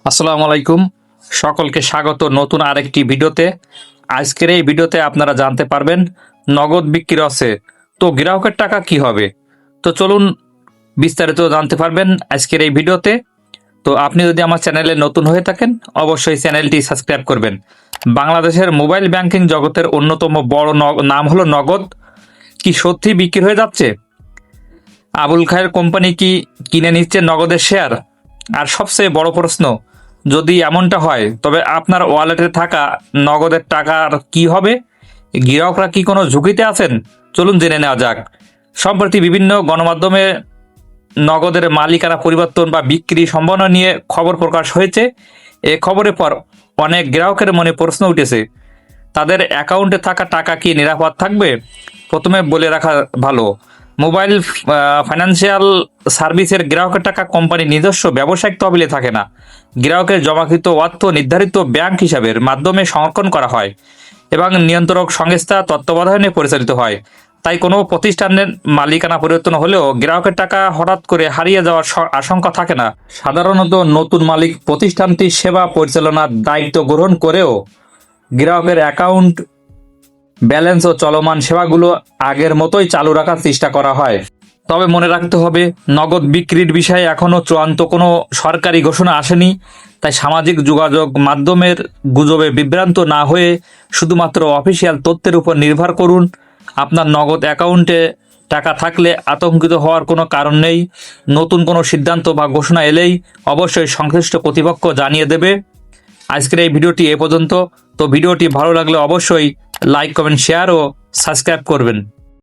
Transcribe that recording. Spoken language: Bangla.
আসসালামু আলাইকুম। সকলকে স্বাগত নতুন আরেকটি ভিডিওতে। আজকের এই ভিডিওতে আপনারা জানতে পারবেন নগদ বিক্রি আছে তো গ্রাহকের টাকা কি হবে। তো চলুন বিস্তারিত জানতে পারবেন আজকের এই ভিডিওতে। তো আপনি যদি আমার চ্যানেলে নতুন হয়ে থাকেন অবশ্যই চ্যানেলটি সাবস্ক্রাইব করবেন। বাংলাদেশের মোবাইল ব্যাংকিং জগতের অন্যতম বড় নাম হলো নগদ। কি সত্যি বিক্রি হয়ে যাচ্ছে? আবুল খায়ের কোম্পানি কি কিনে নিচ্ছে নগদের শেয়ার? আর সবচেয়ে বড় প্রশ্ন, যদি এমনটা হয় তবে আপনার ওয়ালেটে থাকা নগদের টাকার কি হবে? গ্রাহকরা কি কোনো ঝুঁকিতে আছেন? চলুন জেনে নেওয়া যাক। সম্প্রতি বিভিন্ন গণমাধ্যমে নগদের মালিকানা পরিবর্তন বা বিক্রি সম্ভাবনা নিয়ে খবর প্রকাশ হয়েছে। এ খবরের পর অনেক গ্রাহকের মনে প্রশ্ন উঠেছে, তাদের অ্যাকাউন্টে থাকা টাকা কি নিরাপদ থাকবে? প্রথমে বলে রাখা ভালো, মোবাইল ফাইন্যান্সিয়াল সার্ভিসের গ্রাহকের টাকা কোম্পানির নিজস্ব ব্যবসায়িক তহবিলে থাকে না। গ্রাহকের জমাকৃত অর্থ নির্ধারিত ব্যাংক হিসাবের মাধ্যমে সংরক্ষণ করা হয় এবং নিয়ন্ত্রক সংস্থা তত্ত্বাবধানে পরিচালিত হয়। তাই কোনো প্রতিষ্ঠানের মালিকানা পরিবর্তন হলেও গ্রাহকের টাকা হঠাৎ করে হারিয়ে যাওয়ার আশঙ্কা থাকে না। সাধারণত নতুন মালিক প্রতিষ্ঠানটি সেবা পরিচালনার দায়িত্ব গ্রহণ করেও গ্রাহকের অ্যাকাউন্ট ব্যালেন্স ও চলমান সেবাগুলো আগের মতোই চালু রাখার চেষ্টা করা হয়। তবে মনে রাখতে হবে, নগদ বিক্রির বিষয়ে এখনও চূড়ান্ত কোনো সরকারি ঘোষণা আসেনি। তাই সামাজিক যোগাযোগ মাধ্যমের গুজবে বিভ্রান্ত না হয়ে শুধুমাত্র অফিসিয়াল তথ্যের উপর নির্ভর করুন। আপনার নগদ অ্যাকাউন্টে টাকা থাকলে আতঙ্কিত হওয়ার কোনো কারণ নেই। নতুন কোনো সিদ্ধান্ত বা ঘোষণা এলেই অবশ্যই সংশ্লিষ্ট কর্তৃপক্ষ জানিয়ে দেবে। আজকের এই ভিডিওটি এ পর্যন্ত। তো ভিডিওটি ভালো লাগলে অবশ্যই লাইক, কমেন্ট, শেয়ার ও সাবস্ক্রাইব করবেন।